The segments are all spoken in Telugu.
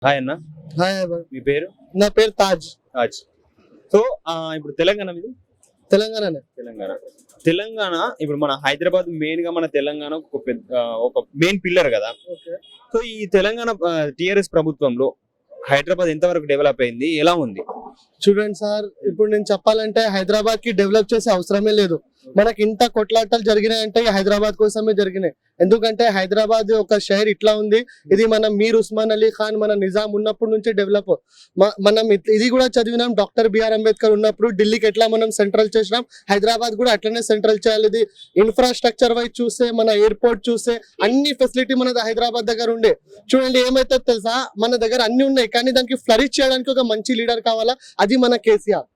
హాయ్ అన్న. హాయ్ మీ పేరు? నా పేరు తాజ్. తాజ్. సో ఇప్పుడు తెలంగాణ మీది? తెలంగాణనే. తెలంగాణ ఇప్పుడు మన హైదరాబాద్ మెయిన్ గా మన తెలంగాణ ఒక మెయిన్ పిల్లర్ కదా. సో ఈ తెలంగాణ టిఆర్ఎస్ ప్రభుత్వంలో హైదరాబాద్ ఎంతవరకు డెవలప్ అయింది, ఎలా ఉంది? చూడండి సార్, ఇప్పుడు నేను చెప్పాలంటే హైదరాబాద్ కి డెవలప్ చేసే అవసరమే లేదు. మనకి ఇంత కొట్లాటలు జరిగినాయంటే హైదరాబాద్ కోసమే జరిగినాయి. ఎందుకంటే హైదరాబాద్ ఒక షహర్ ఇట్లా ఉంది, ఇది మనం మీర్ ఉస్మాన్ అలీ ఖాన్ మన నిజాం ఉన్నప్పటి నుంచి డెవలప్. మనం ఇది కూడా చదివినాం, డాక్టర్ బిఆర్ అంబేద్కర్ ఉన్నప్పుడు ఢిల్లీకి ఎట్లా మనం సెంట్రల్ చేసినాం, హైదరాబాద్ కూడా అట్లనే సెంట్రల్ చేయాలి. ఇది ఇన్ఫ్రాస్ట్రక్చర్ వైజ్ చూస్తే, మన ఎయిర్పోర్ట్ చూస్తే అన్ని ఫెసిలిటీ మన హైదరాబాద్ దగ్గర ఉండే. చూడండి ఏమైతే తెలుసా, మన దగ్గర అన్ని ఉన్నాయి, కానీ దానికి ఫ్లరిష్ చేయడానికి ఒక మంచి లీడర్ కావాలా, అది మన కేసీఆర్,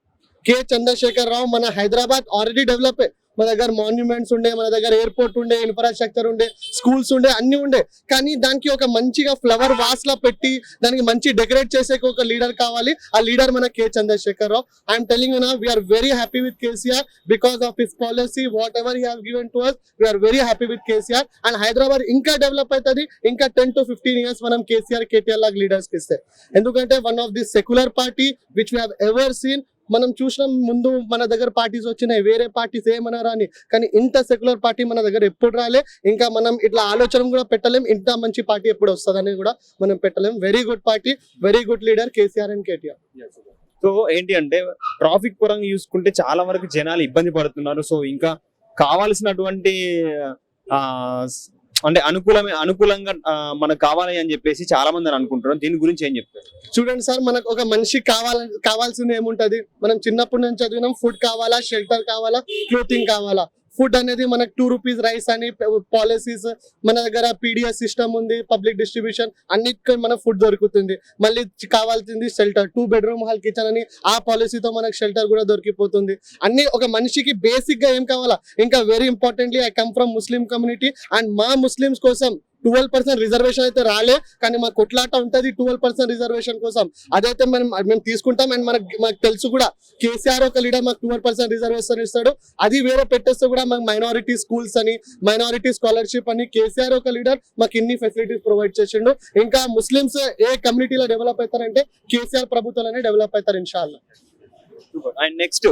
కె చంద్రశేఖర్ రావు. మన హైదరాబాద్ ఆల్రెడీ డెవలప్, మన దగ్గర మాన్యుమెంట్స్ ఉండే, మన దగ్గర ఎయిర్పోర్ట్ ఉండే, ఇన్ఫ్రాస్ట్రక్చర్ ఉండే, స్కూల్స్ ఉండే, అన్ని ఉండే. కానీ దానికి ఒక మంచిగా ఫ్లవర్ వాస్ లా పెట్టి దానికి మంచి డెకరేట్ చేసే ఒక లీడర్ కావాలి. ఆ లీడర్ మన K Chandrashekar Rao. I'm telling you now, we're very happy with KCR because of his policy. Whatever he has given to us, we're very happy with KCR. And Hyderabad ఇంకా డెవలప్ అవుతుంది. ఇంకా 10 to 15 years మనం కేసీఆర్, కేటీఆర్ లాగా లీడర్స్ కి ఇస్తే. ఎందుకంటే one of the secular party which we have ever seen. మనం చూసిన ముందు మన దగ్గర పార్టీస్ వచ్చినాయి, వేరే పార్టీస్ ఏమన్నారా అని, కానీ ఇంత సెక్యులర్ పార్టీ మన దగ్గర ఎప్పుడు రాలే. ఇంకా మనం ఇట్లా ఆలోచన కూడా పెట్టలేం, ఇంత మంచి పార్టీ ఎప్పుడు వస్తుందని కూడా మనం పెట్టలేం. Very good party, very good leader KCR and KTR. So ఏంటి అంటే ట్రాఫిక్ పరంగా చూసుకుంటే చాలా వరకు జనాలు ఇబ్బంది పడుతున్నారు. సో ఇంకా కావాల్సినటువంటి అంటే అనుకూలంగా మనకు కావాలి అని చెప్పేసి చాలా మంది అనుకుంటున్నారు. దీని గురించి ఏం చెప్తారు? చూడండి సార్, మనకు ఒక మనిషి కావాల్సింది ఏముంటది, మనం చిన్నప్పటి నుంచి చదివినాం, ఫుడ్ కావాలా, షెల్టర్ కావాలా, క్లోతింగ్ కావాలా. ఫుడ్ అనేది మనకు 2 rupees రైస్ అని పాలసీస్, మన దగ్గర పీడిఎస్ సిస్టమ్ ఉంది, పబ్లిక్ డిస్ట్రిబ్యూషన్, అన్నిటికీ మనకు ఫుడ్ దొరుకుతుంది. మళ్ళీ కావాల్సింది షెల్టర్, 2 bedroom హాల్ కిచెన్ అని, ఆ పాలసీతో మనకు షెల్టర్ కూడా దొరికిపోతుంది. అన్ని ఒక మనిషికి బేసిక్ గా ఏం కావాలా. ఇంకా very importantly, I come from Muslim community and మా ముస్లిమ్స్ కోసం 12% రిజర్వేషన్ అయితే రాలే, కానీ మా కొట్లాట ఉంటది 12% రిజర్వేషన్ కోసం. అదైతే మేము తీసుకుంటాం. అండ్ మనకు తెలుసు కూడా, కేసీఆర్ ఒక లీడర్ మాకు 12% రిజర్వేషన్ ఇస్తాడు. అది వేరే పెట్టేస్తే కూడా మాకు మైనారిటీ స్కూల్స్ అని, మైనారిటీ స్కాలర్షిప్ అని, కేసీఆర్ ఒక లీడర్ మాకు ఇన్ని ఫెసిలిటీస్ ప్రొవైడ్ చేసిండు. ఇంకా ముస్లిమ్స్ ఏ కమ్యూనిటీలో డెవలప్ అవుతారంటే కేసీఆర్ ప్రభుత్వాలనే డెవలప్ అవుతారు ఇన్షాల్లా. అండ్ నెక్స్ట్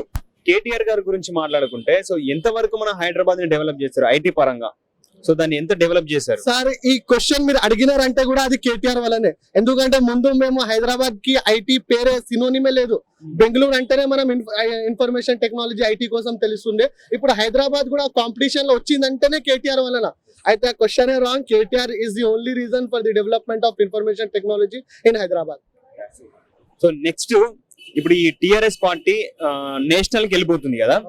కేటీఆర్ గారి గురించి మాట్లాడుకుంటే, సో ఎంత వరకు మన హైదరాబాద్ ని డెవలప్ చేస్తారు ఐటీ పరంగా? సో దాన్ని ఎంత డెవలప్ చేశారు సార్? ఈ క్వశ్చన్ మీరు అడిగినారంటే కూడా అది కేటీఆర్ వల్లనే. ఎందుకంటే ముందు మేము హైదరాబాద్ కి ఐటీ పేరే సినోనిమే లేదు. బెంగళూరు అంటేనే మనం ఇన్ఫర్మేషన్ టెక్నాలజీ ఐటీ కోసం తెలుస్తుండే. ఇప్పుడు హైదరాబాద్ కూడా కాంపిటీషన్ లో వచ్చిందంటేనే కేటీఆర్ వలన. అయితే question A wrong. KTR is the only reason for the development of information technology in Hyderabad. So next ఇప్పుడు ఈ టిఆర్ఎస్ పార్టీ నేషనల్ కి వెళ్ళిపోతుంది కదా.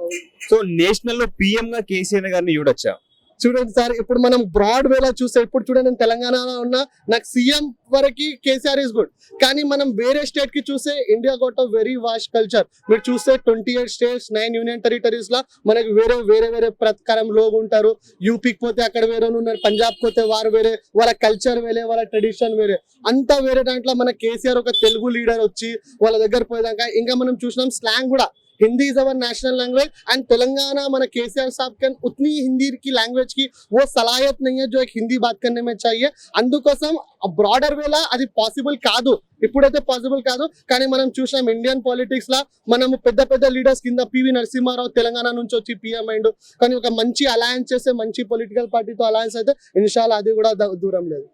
సో నేషనల్ లో పిఎం గా కేసీఆర్ గారిని చూడొచ్చా? చూడండి సార్, ఇప్పుడు మనం బ్రాడ్ వేలా చూస్తే, ఇప్పుడు చూడండి నేను తెలంగాణలో ఉన్నా, నాకు సీఎం వరకు కేసీఆర్ ఇస్ గుడ్. కానీ మనం వేరే స్టేట్ కి చూస్తే, India got a very vast culture. మీరు చూస్తే 28 states, 9 union territories లా మనకి వేరే ప్రకారం లోగు ఉంటారు. యూపీకి పోతే అక్కడ వేరే ఉన్నారు, పంజాబ్ పోతే వారు వేరే, వాళ్ళ కల్చర్ వేరే, వాళ్ళ ట్రెడిషన్ వేరే, అంతా వేరే. దాంట్లో మన కేసీఆర్ ఒక తెలుగు లీడర్ వచ్చి వాళ్ళ దగ్గర పోయేదాకా. ఇంకా మనం చూసినాం స్లాంగ్ కూడా, Hindi is our national language and Telangana मन केसीआर साहब के उतनी हिंदी की लैंग्वेज की वो सलाहियत नहीं है जो एक हिंदी बात करने में चाहिए. అందుకోసం బ్రాడర్ వేలా అది పాసిబుల్ కాదు, ఇప్పుడైతే పాసిబుల్ కాదు. కానీ మనం చూసాం ఇండియన్ పాలిటిక్స్ లా మనం పెద్ద లీడర్స్ కింద పివి నరసింహారావు తెలంగాణ నుంచి వచ్చి పిఎం అయిండు. కానీ ఒక మంచి అలయన్స్ చేస్తే, మంచి పొలిటికల్ పార్టీతో అలయన్స్ అయితే ఇన్షాల్లా అది కూడా దూరం లేదు.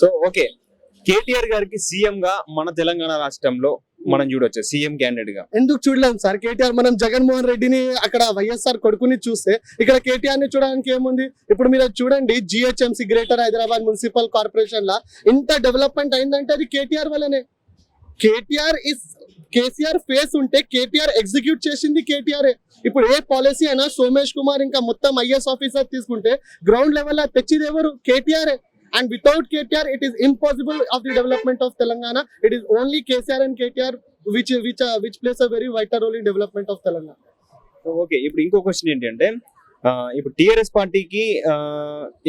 సో ఓకే, కేటీఆర్ గారికి సీఎం గా మన తెలంగాణ రాష్ట్రంలో మనం చూడొచ్చు సీఎం క్యాండిడేట్ గా. ఎందుకు చూడలేం సార్? కేటీఆర్, మనం జగన్మోహన్ రెడ్డిని అక్కడ వైఎస్ఆర్ కొడుకుని చూస్తే ఇక్కడ కేటీఆర్ ని చూడడానికి ఏముంది? ఇప్పుడు మీరు చూడండి, GHMC greater Hyderabad municipal corporation లా ఇంత డెవలప్మెంట్ అయిందంటే అది కేటీఆర్ వల్లనే. కేసీఆర్ ఫేస్ ఉంటే కేటీఆర్ ఎగ్జిక్యూట్ చేసింది కేటీఆర్. ఇప్పుడు ఏ పాలసీ అయినా సోమేష్ కుమార్ ఇంకా మొత్తం ఐఎస్ ఆఫీసర్ తీసుకుంటే గ్రౌండ్ లెవెల్ లో తెచ్చిది ఎవరు? KTR. And without KTR, it is impossible of the development of Telangana. It is only KCR and KTR which plays a very vital role in development of Telangana. Okay, ఇప్పుడు ఇంకో క్వశ్చన్ ఏంటంటే, ఇప్పుడు టిఆర్ఎస్ పార్టీకి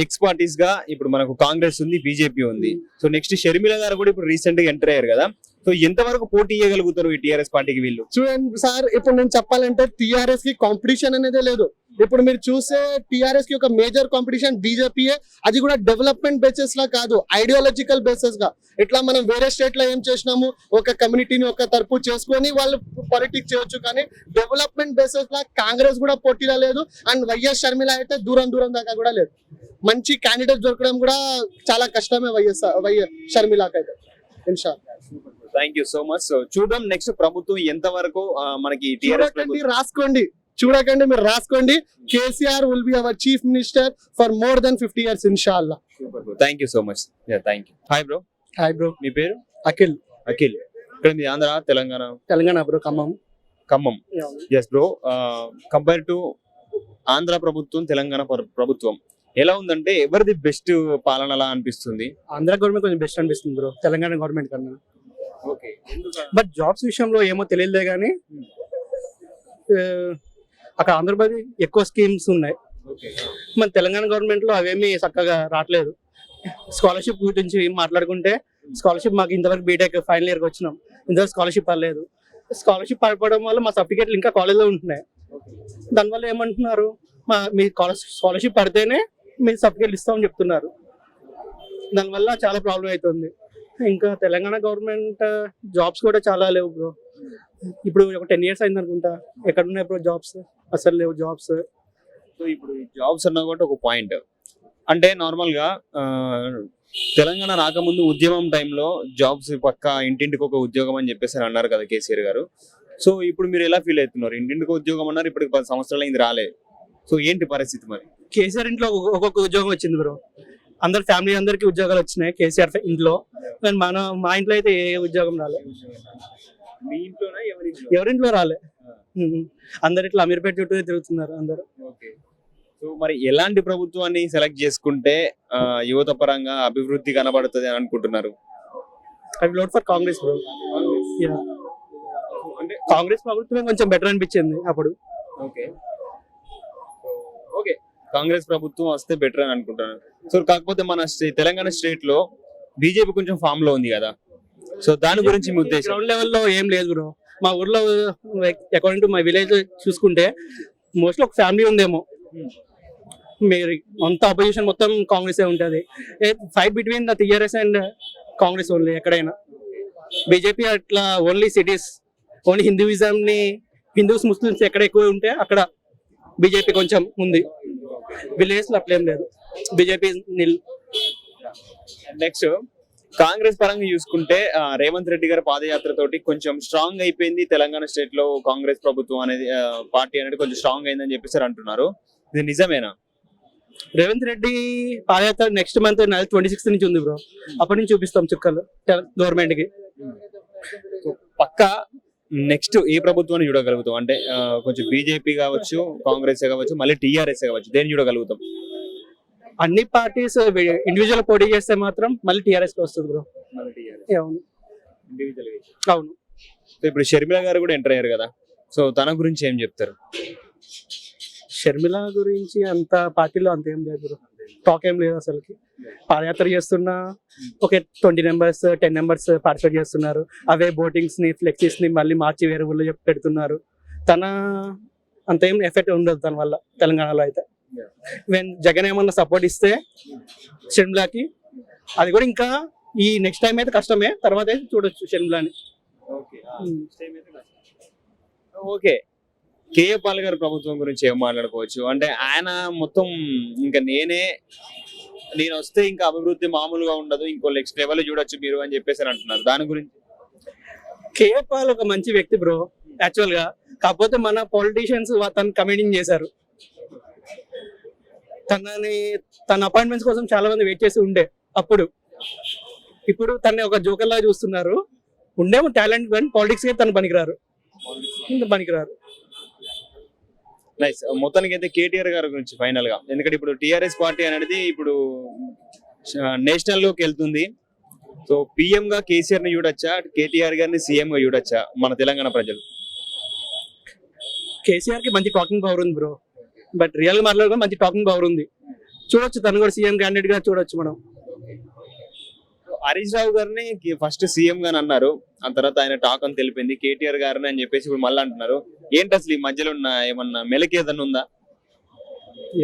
ఎక్స్ పార్టీస్ గా ఇప్పుడు మనకు కాంగ్రెస్ ఉంది, బీజేపీ ఉంది. సో నెక్స్ట్ షర్మిల గారు కూడా ఇప్పుడు రీసెంట్ గా ఎంటర్ అయ్యారు కదా. సో ఎంత వరకు పోటీ ఇవ్వగలుగుతారు ఈ టిఆర్ఎస్ పార్టీకి వీళ్ళు? చూడండి సార్, ఇప్పుడు నేను చెప్పాలంటే టిఆర్ఎస్ కి కాంపిటీషన్ అనేది లేదు. ఇప్పుడు మీరు చూసే టిఆర్ఎస్ కి ఒక మేజర్ కాంపిటీషన్ బీజేపీయే, అది కూడా డెవలప్మెంట్ బేసిస్ లా కాదు, ఐడియాలజికల్ బేసిస్ గా. ఇట్లా మనం వేరే స్టేట్ లో ఏం చేసినాము, ఒక కమ్యూనిటీని ఒక తరపు చేసుకొని వాళ్ళు పాలిటిక్స్ చేయొచ్చు, కానీ డెవలప్మెంట్ బేసిస్ లా కాంగ్రెస్ కూడా పోటీలో లేదు. అండ్ వైఎస్ షర్మిల అయితే దూరం దాకా కూడా లేదు. మంచి క్యాండిడేట్ దొరకడం కూడా చాలా కష్టమే వైఎస్ షర్మిలాకి అయితే. ఇన్షాల్లా. Thank you so much. So చూద్దాం నెక్స్ట్ ప్రభుత్వం ఎంత వరకు మనకి చూడకండి, మీరు రాసుకోండి. KCR will be our chief minister for more than 50 years ఇన్షాల్లా. Thank you so much. Thank you. Hi bro. మీ పేరు? అఖిల్. ఇక్కడ మీ Andhra Telangana bro, Khammam. Yes bro. Compare to Andhra ప్రభుత్వం, తెలంగాణ ప్రభుత్వం ఎలా ఉందంటే ఎవరిది బెస్ట్ పాలనలా అనిపిస్తుంది? ఆంధ్ర గవర్నమెంట్ కొంచెం బెస్ట్ అనిపిస్తుంది బ్రో తెలంగాణ గవర్నమెంట్ కన్నా. ఓకే. బట్ జాబ్స్ విషయంలో ఏమో తెలియలే కానీ అక్కడ ఆంధ్రప్రదేశ్ ఎక్కువ స్కీమ్స్ ఉన్నాయి. మన తెలంగాణ గవర్నమెంట్ లో అవేమీ చక్కగా రావట్లేదు. స్కాలర్షిప్ గురించి మాట్లాడుకుంటే స్కాలర్షిప్ మాకు ఇంతవరకు బీటెక్ ఫైనల్ ఇయర్కి వచ్చినాం, ఇంతవరకు స్కాలర్షిప్ పడలేదు. స్కాలర్షిప్ పడడం వల్ల మా సర్టిఫికేట్లు ఇంకా కాలేజ్లో ఉంటున్నాయి. దానివల్ల ఏమంటున్నారు, మీ స్కాలర్షిప్ పడితేనే మీరు సర్టిఫికేట్లు ఇస్తామని చెప్తున్నారు. దానివల్ల చాలా ప్రాబ్లం అవుతుంది. ఇంకా తెలంగాణ గవర్నమెంట్ జాబ్స్ కూడా చాలా లేవు బ్రో. ఇప్పుడు ఒక 10 years అయింది అనుకుంటా, ఎక్కడ ఉన్నాయి బ్రో జాబ్స్? అసలు లేవు జాబ్స్. సో ఇప్పుడు జాబ్స్ అన్నా కూడా ఒక పాయింట్. అంటే నార్మల్ గా తెలంగాణ రాకముందు ఉద్యమం టైంలో జాబ్స్ పక్కా ఇంటింటికి ఒక ఉద్యోగం అని చెప్పేసి అన్నారు కదా కేసీఆర్ గారు. సో ఇప్పుడు మీరు ఎలా ఫీల్ అవుతున్నారు? ఇంటింటికి ఉద్యోగం అన్నారు, ఇప్పటికి 10 సంవత్సరాలు అయింది రాలే. సో ఏంటి పరిస్థితి మరి? కేసీఆర్ ఇంట్లో ఒక్కొక్క ఉద్యోగం వచ్చింది బ్రో. అందరు ఫ్యామిలీ అందరికి ఉద్యోగాలు వచ్చినాయి కేసీఆర్ ఇంట్లో. కానీ మా ఇంట్లో అయితే ఏ ఉద్యోగం రాలే. మీ ఇంట్లోనా? ఎవరింట్లో రాలే. అందరు ఇట్లా అమీర్పేట చుట్టూ తిరుగుతున్నారు అందరు. సో మరి ఎలాంటి ప్రభుత్వాన్ని సెలెక్ట్ చేసుకుంటే యువత పరంగా అభివృద్ధి కనబడుతుంది అని అనుకుంటున్నారు? I will vote for Congress bro. అంటే కాంగ్రెస్ ప్రభుత్వమే కొంచెం బెటర్ అనిపించింది అప్పుడు. ఓకే, కాంగ్రెస్ ప్రభుత్వం వస్తే బెటర్ అని అనుకుంటున్నాను. సో కాకపోతే మన తెలంగాణ స్టేట్ లో బీజేపీ కొంచెం ఫామ్ లో ఉంది కదా, సో దాని గురించి మీ ఉద్దేశం? గ్రౌండ్ లెవెల్లో ఏం లేదు బ్రో. మా ఊర్లో అకార్డింగ్ టు మై విలేజ్ చూసుకుంటే మోస్ట్లీ ఒక ఫ్యామిలీ ఉందేమో. మీరు అంత అపోజిషన్ మొత్తం కాంగ్రెస్ ఉంటుంది. Fight between the TRS and Congress only. ఎక్కడైనా బీజేపీ అట్లా ఓన్లీ సిటీస్, ఓన్లీ హిందూయిజం ని, హిందూస్ ముస్లిమ్స్ ఎక్కడ ఎక్కువ ఉంటే అక్కడ బీజేపీ కొంచెం ఉంది. విలేజ్ లో అట్లేం లేదు, బీజేపీ నిల్. నెక్స్ట్ కాంగ్రెస్ పరంగా చూసుకుంటే రేవంత్ రెడ్డి గారి పాదయాత్ర తోటి కొంచెం స్ట్రాంగ్ అయిపోయింది తెలంగాణ స్టేట్ లో కాంగ్రెస్ ప్రభుత్వం అనేది, పార్టీ అనేది కొంచెం స్ట్రాంగ్ అయిందని చెప్పేసి అంటున్నారు. ఇది నిజమేనా? రేవంత్ రెడ్డి పాదయాత్ర నెక్స్ట్ మంత్ 26th నుంచి ఉంది బ్రో. అప్పటి నుంచి చూపిస్తాం చుక్కలు గవర్నమెంట్ కి. పక్కా నెక్స్ట్ ఏ ప్రభుత్వాన్ని చూడగలుగుతాం? అంటే కొంచెం బీజేపీ కావచ్చు, కాంగ్రెస్ కావచ్చు, మళ్ళీ టీఆర్ఎస్ కావచ్చు, దేన్ని చూడగలుగుతాం? అన్ని పార్టీస్ ఇండివిజువల్ పోటీ చేస్తే మాత్రం మళ్ళీ టీఆర్ఎస్ కి వస్తుంది బ్రో. అవును. అవును. ఇప్పుడు షర్మిల గారు కూడా ఎంటర్ అయ్యారు కదా, సో తన గురించి ఏం చెప్తారు? షర్మిల గురించి అంత పార్టీలో అంత ఏం లేదు బ్రో, టాక్ ఏం లేదు అసలుకి. పాదయాత్ర చేస్తున్నా ఒక 20 members 10 members పార్టిసిపేట్ చేస్తున్నారు. అవే బోటింగ్స్ ని, ఫ్లెక్సీస్ ని మళ్ళీ మార్చి వేరే ఊళ్ళో పెడుతున్నారు. తన అంత ఏం ఎఫెక్ట్ ఉండదు తన వల్ల తెలంగాణలో అయితే. జగన్ ఏమన్నా సపోర్ట్ ఇస్తే షర్మిలాకి, అది కూడా ఇంకా ఈ నెక్స్ట్ టైం అయితే కష్టమే, తర్వాత అయితే చూడొచ్చు షర్మిలాని. ఓకే, కేఏ పాల్ గారి ప్రభుత్వం గురించి ఏం మాట్లాడుకోవచ్చు? అంటే ఆయన మొత్తం ఇంకా నేను వస్తే ఇంకా అభివృద్ధి మామూలుగా ఉండదు, ఇంకో నెక్స్ట్ లెవెల్ చూడొచ్చు మీరు అని చెప్పేసి అంటున్నారు. దాని గురించి? కేఏ పాల్ ఒక మంచి వ్యక్తి బ్రో యాక్చువల్ గా, కాకపోతే మన పొలిటీషియన్స్ తను కమిటింగ్ చేశారు. తన అపాయింట్మెంట్స్ కోసం చాలా మంది వెయిట్ చేసి ఉండే అప్పుడు. ఇప్పుడు తనని ఒక జోకర్ లాగా చూస్తున్నారు. ఉండేమో టాలెంట్, కానీ పాలిటిక్స్ కి తను పనికిరారు. నైస్. మొత్తానికి అయితే కేటీఆర్ గారి గురించి ఫైనల్ గా, ఎందుకంటే ఇప్పుడు టిఆర్ఎస్ పార్టీ అనేది ఇప్పుడు నేషనల్ లోకి వెళ్తుంది. సో పిఎం గా కేసీఆర్ ని చూడొచ్చా, కేటీఆర్ గారిని సీఎం గా చూడొచ్చా మన తెలంగాణ ప్రజలు? కేసీఆర్ కి మంచి టాకింగ్ పవర్ ఉంది బ్రో, బట్ రియల్ గా మాట్లాడుకో మంచి టాకింగ్ పవర్ ఉంది. చూడొచ్చు, తను కూడా సీఎం క్యాండిడేట్ గా చూడొచ్చు మనం. హరీష్ రావు గారిని ఫస్ట్ సీఎం గాని అన్నారు, ఆ తర్వాత ఆయన టాక్ అని తెలిపింది కేటీఆర్ గారిని అని చెప్పేసి ఇప్పుడు మళ్ళీ అంటున్నారు. ఏంటి అసలు ఈ మధ్యలో ఉన్న ఏమన్నా మెలకి ఏదన్నా ఉందా?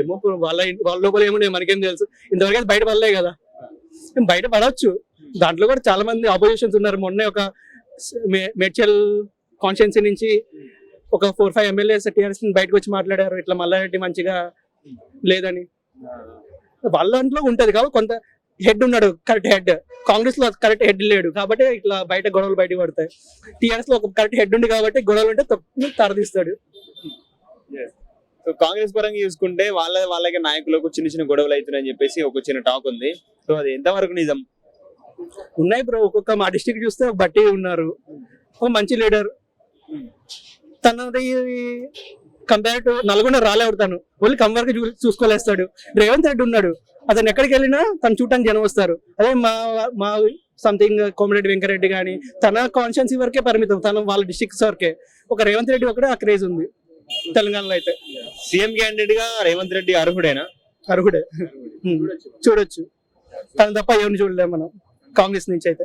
ఏమో bro, వాళ్ళ లోపల ఏముండే మనకేం తెలుసు. ఇంతవరకు అయితే బయట పడలే కదా, బయట పడవచ్చు. దాంట్లో కూడా చాలా మంది ఆపోజిషన్స్ ఉన్నారు. మొన్నే ఒక మేడ్చల్ కాన్స్టిట్యున్సీ నుంచి ఒక 4-5 ఎమ్మెల్యేస్ టీఆర్ఎస్ బయటకు వచ్చి మాట్లాడారు, ఇట్లా మల్లారెడ్డి మంచిగా లేదని. వాళ్ళ దాంట్లో ఉంటది కాబట్టి కొంత హెడ్ ఉన్నాడు, కరెక్ట్ హెడ్. కాంగ్రెస్ లో కరెక్ట్ హెడ్ లేడు కాబట్టి ఇట్లా బయట గొడవలు బయటకు పడతాయి. టీఆర్ఎస్ లో ఒక కరెక్ట్ హెడ్ ఉంది కాబట్టి గొడవలు ఉంటే తరదీస్తాడు. సో కాంగ్రెస్ పరంగా చూసుకుంటే వాళ్ళకి నాయకులకు చిన్న చిన్న గొడవలు అవుతున్నాయని చెప్పేసి ఒక చిన్న టాక్ ఉంది. సో అది ఎంతవరకు నిజం? ఉన్నాయి బ్రో, ఒక్కొక్క మా డిస్ట్రిక్ట్ చూస్తే ఒక బట్టి ఉన్నారు, ఒక మంచి లీడర్. తనది కంపేర్ టు నల్గొండ రాలేడు, తను ఓన్లీ కమ్ వరకు చూసుకోలేస్తాడు. రేవంత్ రెడ్డి ఉన్నాడు, అతను ఎక్కడికి వెళ్ళినా తను చూడటానికి జనం వస్తారు. అదే మా సంథింగ్ కోమరెడ్డి వెంకరెడ్డి కానీ తన కాన్స్టిట్యున్సీ వరకే పరిమితం, తన వాళ్ళ డిస్ట్రిక్ట్స్ వరకే. ఒక రేవంత్ రెడ్డి ఒకటే ఆ క్రేజ్ ఉంది తెలంగాణలో. అయితే సీఎం క్యాండిడేట్ గా రేవంత్ రెడ్డి అర్హుడేనా? అర్హుడే, చూడొచ్చు. తను తప్ప ఎవరిని చూడలేము మనం కాంగ్రెస్ నుంచి. అయితే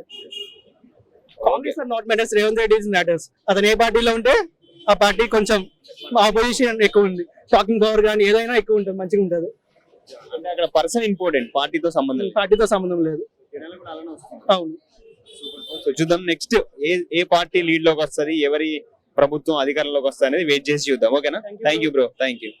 Congress are not matters, Revanth Reddy is matters. అతను ఏ పార్టీలో ఉంటే ఆ పార్టీ కొంచెం ఆపోజిషన్ ఎక్కువ ఉంది, టాకింగ్ పవర్ కానీ ఏదైనా ఎక్కువ ఉంటుంది, మంచిగా ఉంటుంది. అంటే అక్కడ పర్సన్ ఇంపార్టెంట్, పార్టీతో సంబంధం లేదు. పార్టీతో సంబంధం లేదు. అవును. సో చూద్దాం నెక్స్ట్ ఏ పార్టీ లీడ్ లోకి వస్తుంది, ఎవరి ప్రభుత్వం అధికారంలోకి వస్తుంది అనేది వెయిట్ చేసి చూద్దాం. ఓకేనా? Thank you bro, thank you.